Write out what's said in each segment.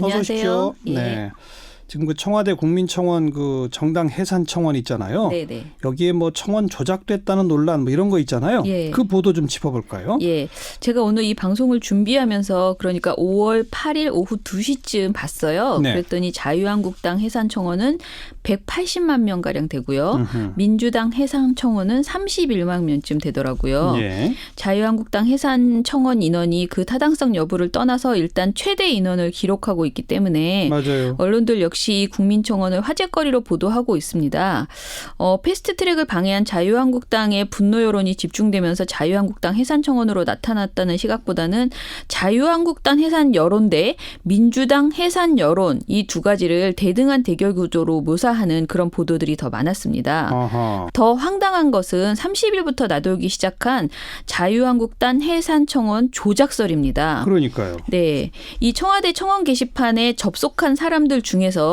어서 오십시오. 안녕하세요. 예. 네. 지금 그 청와대 국민청원 그 정당 해산 청원 있잖아요. 네네. 여기에 뭐 청원 조작됐다는 논란 뭐 이런 거 있잖아요. 예. 그 보도 좀 짚어볼까요? 예. 제가 오늘 이 방송을 준비하면서 그러니까 5월 8일 오후 2시쯤 봤어요. 네. 그랬더니 자유한국당 해산 청원은 180만 명가량 되고요. 음흠. 민주당 해산 청원은 31만 명쯤 되더라고요. 예. 자유한국당 해산 청원 인원이 그 타당성 여부를 떠나서 일단 최대 인원을 기록하고 있기 때문에 맞아요. 언론들 역시 이 국민청원을 화제거리로 보도하고 있습니다. 패스트트랙을 방해한 자유한국당의 분노 여론이 집중되면서 자유한국당 해산 청원으로 나타났다는 시각보다는 자유한국당 해산 여론 대 민주당 해산 여론 이 두 가지를 대등한 대결 구조로 묘사하는 그런 보도들이 더 많았습니다. 아하. 더 황당한 것은 30일부터 나돌기 시작한 자유한국당 해산 청원 조작설입니다. 그러니까요. 네, 이 청와대 청원 게시판에 접속한 사람들 중에서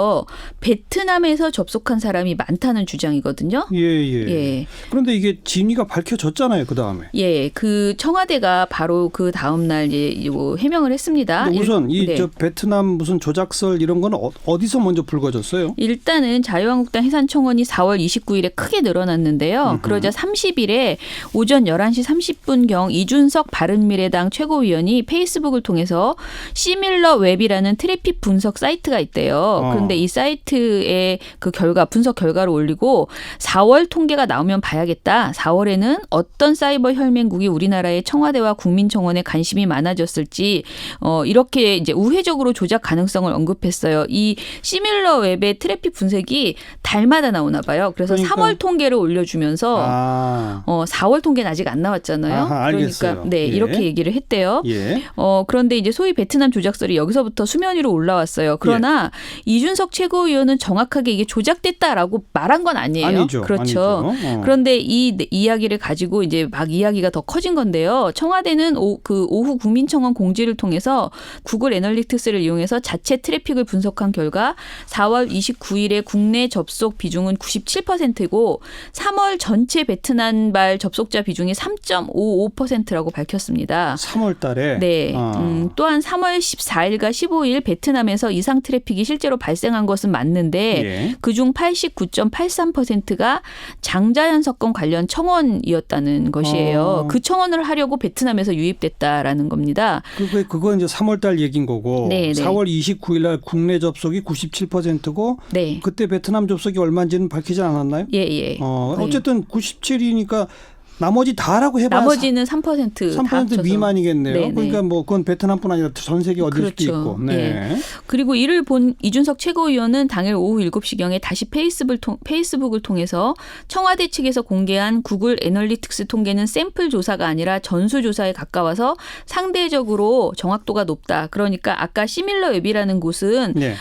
베트남에서 접속한 사람이 많다는 주장이거든요. 예. 예, 그런데 이게 진위가 밝혀졌잖아요. 그 다음에. 예, 그 청와대가 바로 그 다음 날 이제 해명을 했습니다. 우선 이 네. 저 베트남 무슨 조작설 이런 건 어디서 먼저 불거졌어요? 일단은 자유한국당 해산 청원이 4월 29일에 크게 늘어났는데요. 그러자 30일에 오전 11시 30분경 이준석 바른미래당 최고위원이 페이스북을 통해서 시밀러 웹이라는 트래픽 분석 사이트가 있대요. 그런데 이 사이트에 그 분석 결과를 올리고 4월 통계가 나오면 봐야겠다. 4월에는 어떤 사이버 혈맹국이 우리나라의 청와대와 국민청원에 관심이 많아졌을지 이렇게 이제 우회적으로 조작 가능성을 언급했어요. 이 시밀러 웹의 트래픽 분석이 달마다 나오나 봐요. 그래서 그러니까. 3월 통계를 올려주면서 4월 통계는 아직 안 나왔잖아요. 아하, 알겠어요. 그러니까 네, 예. 이렇게 얘기를 했대요. 예. 그런데 이제 소위 베트남 조작설이 여기서부터 수면 위로 올라왔어요. 그러나 이준석 최고위원은 정확하게 이게 조작됐다라고 말한 건 아니에요. 아니죠. 그렇죠. 아니죠. 그런데 이 이야기를 가지고 이제 막 이야기가 더 커진 건데요. 청와대는 오후 국민청원 공지를 통해서 구글 애널리틱스를 이용해서 자체 트래픽을 분석한 결과 4월 29일에 국내 접속 비중은 97%고 3월 전체 베트남발 접속자 비중이 3.55%라고 밝혔습니다. 3월 달에. 네. 또한 3월 14일과 15일 베트남에서 이상 트래픽이 실제로 발생한 것은 맞는데 예. 그중 89.83%가 장자연 사건 관련 청원이었다는 것이에요. 그 청원을 하려고 베트남에서 유입됐다라는 겁니다. 그건 이제 3월 달 얘기인 거고 네. 4월 29일 날 국내 접속이 97%고 네. 그때 베트남 접속이 얼마인지는 밝히지 않았나요? 예. 어쨌든 97이니까 나머지 다라고 해봐야 나머지는 3%. 3% 미만이겠네요. 네네. 그러니까 뭐 그건 베트남뿐 아니라 전 세계 어딜 수도 그렇죠. 있고. 네. 예. 그리고 이를 본 이준석 최고위원은 당일 오후 7시경에 다시 페이스북을 통해서 청와대 측에서 공개한 구글 애널리틱스 통계는 샘플 조사가 아니라 전수 조사에 가까워서 상대적으로 정확도가 높다. 그러니까 아까 시밀러 웹이라는 곳은 네.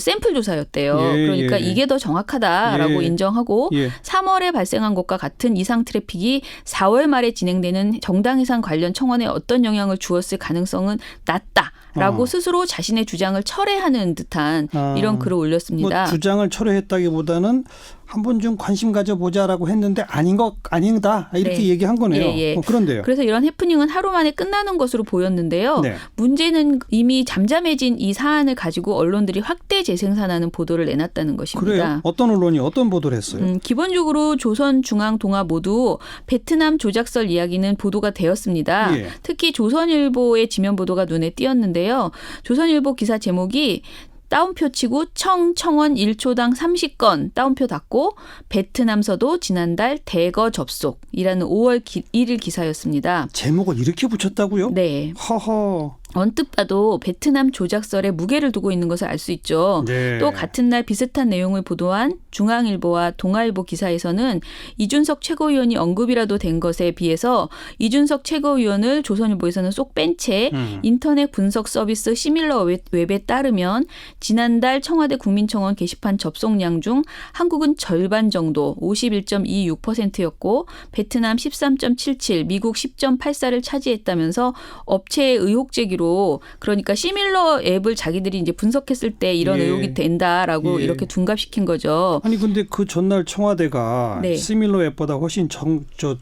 샘플 조사였대요. 예, 그러니까 예. 이게 더 정확하다라고 예. 인정하고 예. 3월에 발생한 것과 같은 이상 트래픽이 4월 말에 진행되는 정당 해산 관련 청원에 어떤 영향을 주었을 가능성은 낮다라고 스스로 자신의 주장을 철회하는 듯한 이런 글을 올렸습니다. 뭐 주장을 철회했다기보다는 한번 좀 관심 가져보자라고 했는데 아니다 이렇게 네. 얘기한 거네요. 예. 그런데요. 그래서 이런 해프닝은 하루 만에 끝나는 것으로 보였는데요. 네. 문제는 이미 잠잠해진 이 사안을 가지고 언론들이 확대 재생산하는 보도를 내놨다는 것입니다. 그래요? 어떤 언론이 어떤 보도를 했어요? 기본적으로 조선중앙동아 모두 베트남 조작설 이야기는 보도가 되었습니다. 예. 특히 조선일보의 지면 보도가 눈에 띄었는데요. 조선일보 기사 제목이 따옴표 치고 청원 1초당 30건 따옴표 닫고 베트남서도 지난달 대거 접속이라는 5월 1일 기사였습니다. 제목을 이렇게 붙였다고요? 네. 허허. 언뜻 봐도 베트남 조작설에 무게를 두고 있는 것을 알 수 있죠. 네. 또 같은 날 비슷한 내용을 보도한 중앙일보와 동아일보 기사에서는 이준석 최고위원이 언급이라도 된 것에 비해서 이준석 최고위원을 조선일보에서는 쏙 뺀 채 인터넷 분석 서비스 시밀러 웹에 따르면 지난달 청와대 국민청원 게시판 접속량 중 한국은 절반 정도 51.26%였고 베트남 13.77, 미국 10.84를 차지했다면서 업체의 의혹 제기로 의혹으로 그러니까 시밀러 앱을 자기들이 이제 분석했을 때 이런 예. 의혹이 된다라고 예. 이렇게 둔갑시킨 거죠. 아니 근데 그 전날 청와대가 네. 시밀러 앱보다 훨씬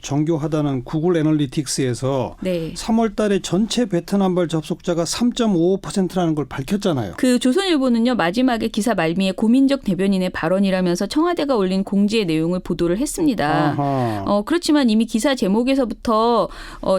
정교하다는 구글 애널리틱스에서 네. 3월 달에 전체 베트남발 접속자가 3.55%라는 걸 밝혔잖아요. 그 조선일보는요 마지막에 기사 말미에 고민적 대변인의 발언이라면서 청와대가 올린 공지의 내용을 보도를 했습니다. 아하. 그렇지만 이미 기사 제목에서부터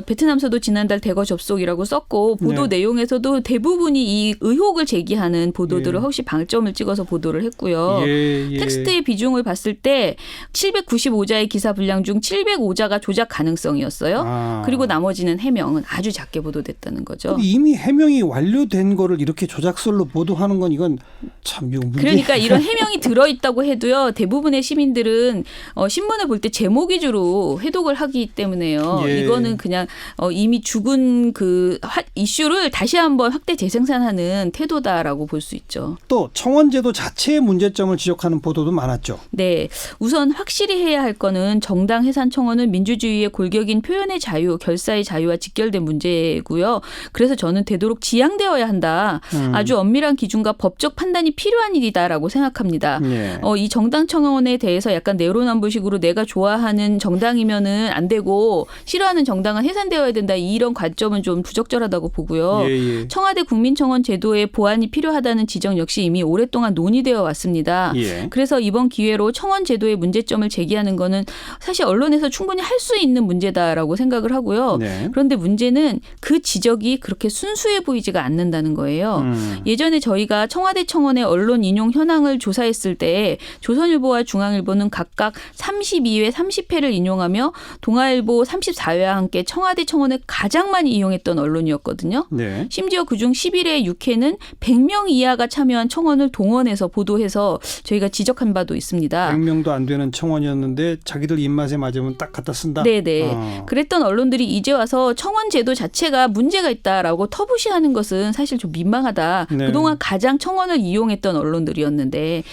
베트남서도 지난달 대거 접속이라고 썼고 보도 네. 내용에서도 대부분이 이 의혹을 제기하는 보도들을 예. 혹시 방점을 찍어서 보도를 했고요. 예. 텍스트의 비중을 봤을 때 795자의 기사 분량 중 705자가 조작 가능성이었어요. 아. 그리고 나머지는 해명은 아주 작게 보도됐다는 거죠. 근데 이미 해명이 완료된 거를 이렇게 조작설로 보도하는 건 이건 참 이거 문제. 그러니까 이런 해명이 들어있다고 해도요. 대부분의 시민들은 신문을 볼 때 제목 위주로 해독을 하기 때문에요. 예. 이거는 그냥 이미 죽은 그 이슈를 다시 한번 확대 재생산하는 태도다라고 볼 수 있죠. 또 청원제도 자체의 문제점을 지적하는 보도도 많았죠. 네. 우선 확실히 해야 할 거는 정당 해산 청원은 민주주의의 골격인 표현의 자유, 결사의 자유와 직결된 문제고요. 그래서 저는 되도록 지양되어야 한다. 아주 엄밀한 기준과 법적 판단이 필요한 일이다라고 생각합니다. 예. 이 정당 청원에 대해서 약간 내로남불식으로 내가 좋아하는 정당이면은 안 되고 싫어하는 정당은 해산되어야 된다. 이런 관점은 좀 부적절하다고 보고요. 예. 청와대 국민청원 제도의 보완이 필요하다는 지적 역시 이미 오랫동안 논의되어 왔습니다. 예. 그래서 이번 기회로 청원 제도의 문제점을 제기하는 거는 사실 언론에서 충분히 할 수 있는 문제다라고 생각을 하고요. 네. 그런데 문제는 그 지적이 그렇게 순수해 보이지가 않는다는 거예요. 예전에 저희가 청와대 청원의 언론 인용 현황을 조사했을 때 조선일보와 중앙일보는 각각 32회, 30회를 인용하며 동아일보 34회와 함께 청와대 청원을 가장 많이 이용했던 언론이었거든요. 네. 심지어 그중 11회, 6회는 100명 이하가 참여한 청원을 동원해서 보도해서 저희가 지적한 바도 있습니다. 100명도 안 되는 청원이었는데 자기들 입맛에 맞으면 딱 갖다 쓴다. 네네. 그랬던 언론들이 이제 와서 청원 제도 자체가 문제가 있다라고 터부시하는 것은 사실 좀 민망하다. 네. 그동안 가장 청원을 이용했던 언론들이었는데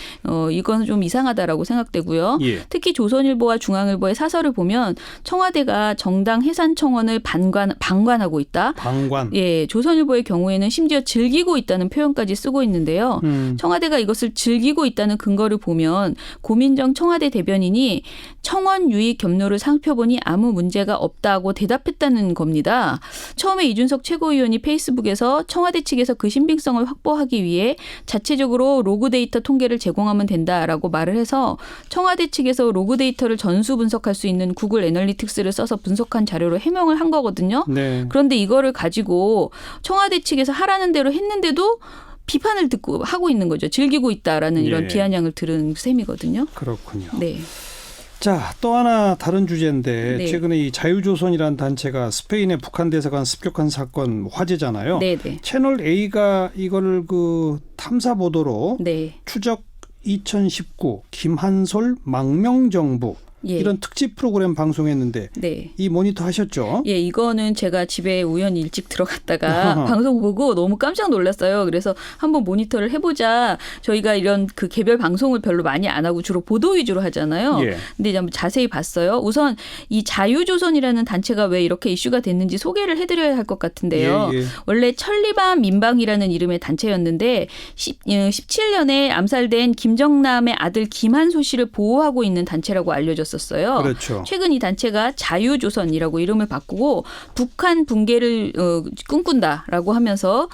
이건 좀 이상하다라고 생각되고요. 예. 특히 조선일보와 중앙일보의 사설을 보면 청와대가 정당 해산 청원을 방관하고 있다. 방관. 예, 조선일보의 경우에는 심지어 즐기고 있다는 표현까지 쓰고 있는데요. 청와대가 이것을 즐기고 있다는 근거를 보면 고민정 청와대 대변인이 청원 유익 겸로를 살펴보니 아무 문제가 없다고 대답했다는 겁니다. 처음에 이준석 최고위원이 페이스북에서 청와대 측에서 그 신빙성을 확보하기 위해 자체적으로 로그 데이터 통계를 제공하면 된다라고 말을 해서 청와대 측에서 로그 데이터를 전수 분석할 수 있는 구글 애널리틱스를 써서 분석한 자료로 해명을 한 거거든요. 네. 그런데 이거를 가지고 청와대 측에서 하라는 대로 했는데도 비판을 듣고 하고 있는 거죠. 즐기고 있다라는 이런 예. 비아냥을 들은 셈이거든요. 그렇군요. 네. 자, 또 하나 다른 주제인데 네. 최근에 이 자유조선이라는 단체가 스페인의 북한 대사관 습격한 사건 화제잖아요. 네네. 채널 A가 이거를 그 탐사 보도로 네. 추적 2019 김한솔 망명정부 예. 이런 특집 프로그램 방송했는데 네. 이 모니터 하셨죠? 예, 이거는 제가 집에 우연히 일찍 들어갔다가 방송 보고 너무 깜짝 놀랐어요. 그래서 한번 모니터를 해보자. 저희가 이런 그 개별 방송을 별로 많이 안 하고 주로 보도 위주로 하잖아요. 예. 근데 이제 한번 자세히 봤어요. 우선 이 자유조선이라는 단체가 왜 이렇게 이슈가 됐는지 소개를 해드려야 할 것 같은데요. 예. 원래 천리반 민방이라는 이름의 단체였는데 17년에 암살된 김정남의 아들 김한소 씨를 보호하고 있는 단체라고 알려졌어요. 그렇죠. 최근 이 단체가 자유조선이라고 이름을 바꾸고 북한 붕괴를 꿈꾼다라고 하면서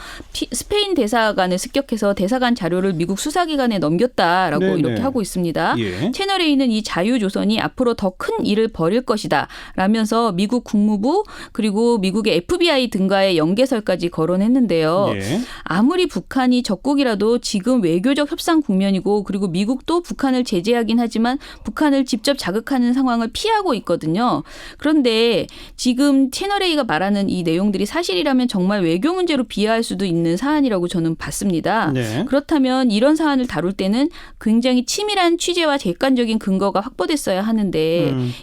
스페인 대사관을 습격해서 대사관 자료를 미국 수사기관에 넘겼다라고 네네. 이렇게 하고 있습니다. 예. 채널 A는 이 자유조선이 앞으로 더 큰 일을 벌일 것이다 라면서 미국 국무부 그리고 미국의 FBI 등과의 연계설까지 거론했는데요. 예. 아무리 북한이 적국이라도 지금 외교적 협상 국면이고 그리고 미국도 북한을 제재하긴 하지만 북한을 직접 자극하는 상황을 피하고 있거든요. 그런데 지금 채널A가 말하는 이 내용들이 사실이라면 정말 외교 문제로 비하할 수도 있는 사안이라고 저는 봤습니다. 네. 그렇다면 이런 사안을 다룰 때는 굉장히 치밀한 취재와 객관적인 근거가 확보됐어야 하는데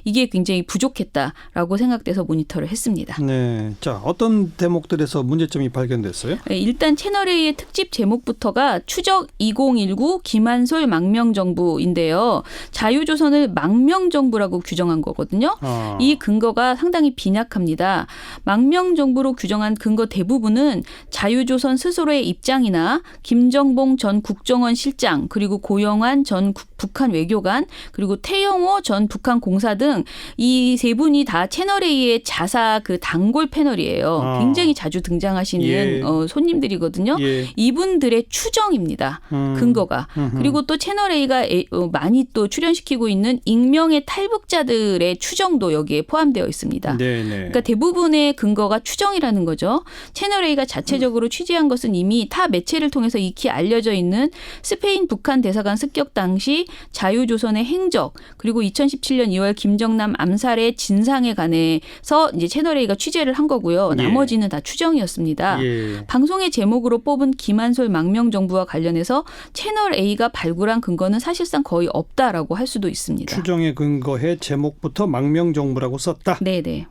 이게 굉장히 부족했다라고 생각돼서 모니터를 했습니다. 네. 자, 어떤 대목들에서 문제점이 발견됐어요? 네, 일단 채널A의 특집 제목부터가 추적 2019 김한솔 망명정부인데요. 자유조선을 망명 망명정부라고 규정한 거거든요. 이 근거가 상당히 빈약합니다. 망명정부로 규정한 근거 대부분은 자유조선 스스로의 입장이나 김정봉 전 국정원 실장 그리고 고영환 전 북한 외교관 그리고 태영호 전 북한 공사 등 이 세 분이 다 채널A의 자사 그 단골 패널이에요. 굉장히 자주 등장하시는 예. 손님들이거든요. 예. 이분들의 추정입니다. 근거가. 그리고 또 채널A가 많이 또 출연시키고 있는 익명의 탈북자들의 추정도 여기에 포함되어 있습니다. 네네. 그러니까 대부분의 근거가 추정이라는 거죠. 채널A가 자체적으로 취재한 것은 이미 타 매체를 통해서 익히 알려져 있는 스페인 북한 대사관 습격 당시 자유조선의 행적 그리고 2017년 2월 김정남 암살의 진상에 관해서 이제 채널A가 취재를 한 거고요. 예. 나머지는 다 추정이었습니다. 예. 방송의 제목으로 뽑은 김한솔 망명정부와 관련해서 채널A가 발굴한 근거는 사실상 거의 없다라고 할 수도 있습니다. 추정에 근거해 제목부터 망명정부라고 썼다. 네네.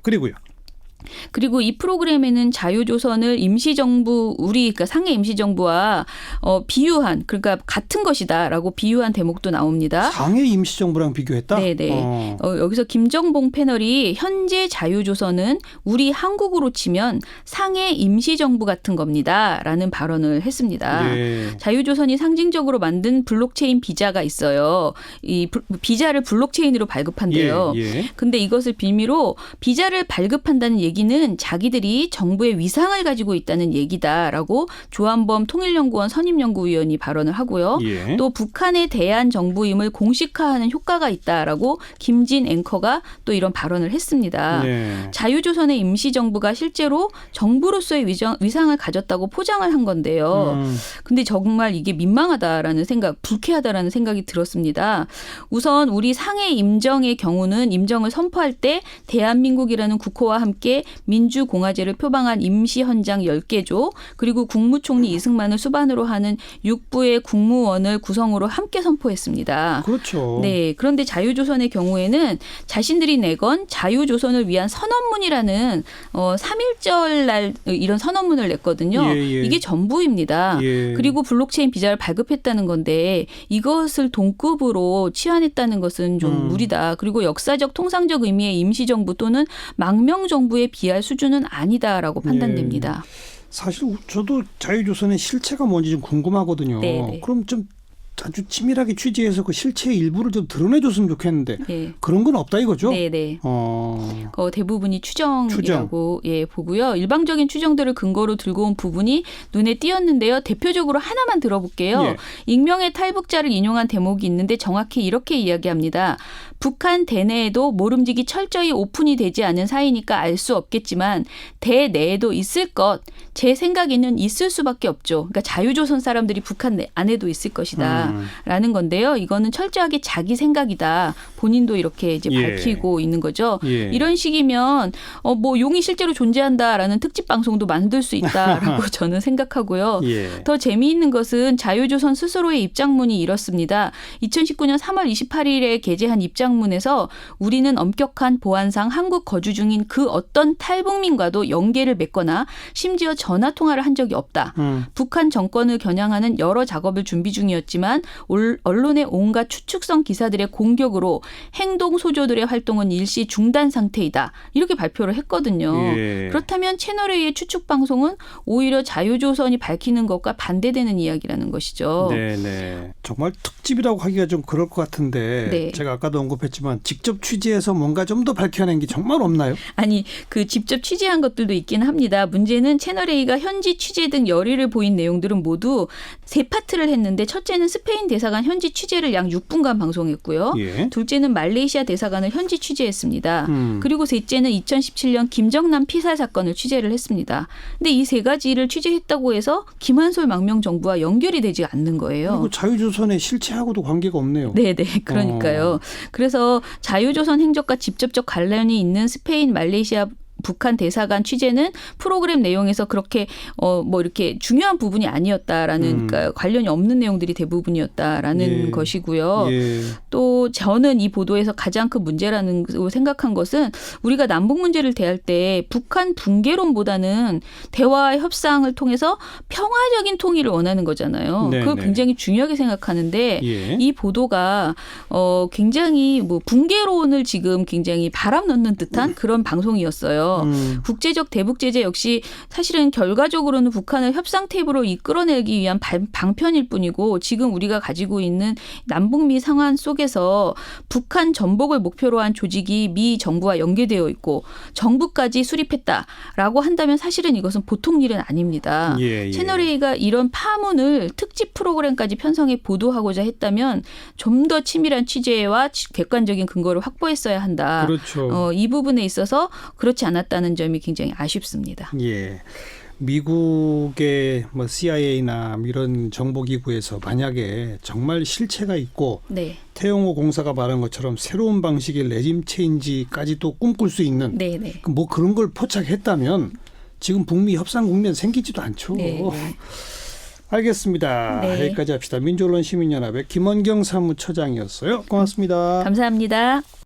그리고요. 그리고 이 프로그램에는 자유조선을 임시정부 그러니까 상해 임시정부와 비유한 그러니까 같은 것이다라고 비유한 대목도 나옵니다. 상해 임시정부랑 비교했다? 네네. 여기서 김정봉 패널이 현재 자유조선은 우리 한국으로 치면 상해 임시정부 같은 겁니다라는 발언을 했습니다. 네. 자유조선이 상징적으로 만든 블록체인 비자가 있어요. 이 비자를 블록체인으로 발급한대요. 예. 근데 이것을 빌미로 비자를 발급한다는 얘기는 자기들이 정부의 위상을 가지고 있다는 얘기다라고 조한범 통일연구원 선임연구위원이 발언을 하고요. 예. 또 북한에 대한 정부임을 공식화하는 효과가 있다라고 김진 앵커가 또 이런 발언을 했습니다. 네. 자유조선의 임시정부가 실제로 정부로서의 위상을 가졌다고 포장을 한 건데요. 근데 정말 이게 민망하다라는 생각, 불쾌하다라는 생각이 들었습니다. 우선 우리 상해 임정의 경우는 임정을 선포할 때 대한민국이라는 국호와 함께 민주공화제를 표방한 임시헌장 10개조 그리고 국무총리 이승만을 수반으로 하는 6부의 국무원을 구성으로 함께 선포했습니다. 그렇죠. 네, 그런데 자유조선의 경우에는 자신들이 내건 자유조선을 위한 선언문이라는 3.1절 날 이런 선언문을 냈거든요. 예. 이게 전부입니다. 예. 그리고 블록체인 비자를 발급했다는 건데 이것을 동급으로 치환했다는 것은 좀 무리다. 그리고 역사적 통상적 의미의 임시정부 또는 망명정부에 비할 수준은 아니다라고 판단됩니다. 사실 저도 자유조선의 실체가 뭔지 좀 궁금하거든요. 네네. 그럼 좀 아주 치밀하게 취재해서 그 실체의 일부를 좀 드러내줬으면 좋겠는데 네. 그런 건 없다 이거죠? 네네. 대부분이 추정이라고 보고요. 일방적인 추정들을 근거로 들고 온 부분이 눈에 띄었는데요. 대표적으로 하나만 들어볼게요. 예. 익명의 탈북자를 인용한 대목이 있는데 정확히 이렇게 이야기합니다. 북한 대내에도 모름지기 철저히 오픈이 되지 않은 사이니까 알 수 없겠지만 대내에도 있을 것. 제 생각에는 있을 수밖에 없죠. 그러니까 자유조선 사람들이 북한 안에도 있을 것이다. 라는 건데요. 이거는 철저하게 자기 생각이다. 본인도 이렇게 이제 밝히고 있는 거죠. 이런 식이면 뭐 용이 실제로 존재한다라는 특집 방송도 만들 수 있다라고 저는 생각하고요. 더 재미있는 것은 자유조선 스스로의 입장문이 이렇습니다. 2019년 3월 28일에 게재한 입장문에서 우리는 엄격한 보안상 한국 거주 중인 그 어떤 탈북민과도 연계를 맺거나 심지어 전화 통화를 한 적이 없다. 북한 정권을 겨냥하는 여러 작업을 준비 중이었지만 언론의 온갖 추측성 기사들의 공격으로 행동 소조들의 활동은 일시 중단 상태이다. 이렇게 발표를 했거든요. 그렇다면 채널A의 추측 방송은 오히려 자유조선이 밝히는 것과 반대되는 이야기라는 것이죠. 네네. 정말 특집이라고 하기가 좀 그럴 것 같은데 네. 제가 아까도 언급했지만 직접 취재해서 뭔가 좀 더 밝혀낸 게 정말 없나요? 아니 그 직접 취재한 것들도 있긴 합니다. 문제는 채널A가 현지 취재 등 열의를 보인 내용들은 모두 3파트를 했는데 첫째는 스페인 대사관 현지 취재를 약 6분간 방송했고요. 둘째는 말레이시아 대사관을 현지 취재했습니다. 그리고 셋째는 2017년 김정남 피살 사건을 취재를 했습니다. 근데 이 세 가지를 취재했다고 해서 김한솔 망명정부와 연결이 되지 않는 거예요. 그리고 자유조선의 실체하고도 관계가 없네요. 네네. 그러니까요. 그래서 자유조선 행적과 직접적 관련이 있는 스페인, 말레이시아 북한 대사관 취재는 프로그램 내용에서 그렇게 뭐 이렇게 중요한 부분이 아니었다라는 그러니까 관련이 없는 내용들이 대부분이었다라는 예. 것이고요. 예. 또 저는 이 보도에서 가장 큰 문제라는 거 생각한 것은 우리가 남북 문제를 대할 때 북한 붕괴론보다는 대화 협상을 통해서 평화적인 통일을 원하는 거잖아요. 네, 그걸 네. 굉장히 중요하게 생각하는데 예. 이 보도가 굉장히 뭐 붕괴론을 지금 굉장히 바람 넣는 듯한 그런 방송이었어요. 국제적 대북 제재 역시 사실은 결과적으로는 북한을 협상 테이블로 이끌어내기 위한 방편일 뿐이고 지금 우리가 가지고 있는 남북미 상황 속에서 북한 전복을 목표로 한 조직이 미 정부와 연계되어 있고 정부까지 수립했다라고 한다면 사실은 이것은 보통 일은 아닙니다. 예, 예. 채널A가 이런 파문을 특집 프로그램까지 편성해 보도하고자 했다면 좀 더 치밀한 취재와 객관적인 근거를 확보했어야 한다. 그렇죠. 이 부분에 있어서 그렇지 않았다는 점이 굉장히 아쉽습니다. 예. 미국의 뭐 CIA나 이런 정보기구에서 만약에 정말 실체가 있고 네. 태영호 공사가 말한 것처럼 새로운 방식의 레짐 체인지까지도 꿈꿀 수 있는 네, 네. 뭐 그런 걸 포착했다면 지금 북미 협상 국면 생기지도 않죠. 네, 네. 알겠습니다. 네. 여기까지 합시다. 민주언론 시민연합의 김원경 사무처장이었어요. 고맙습니다. 감사합니다.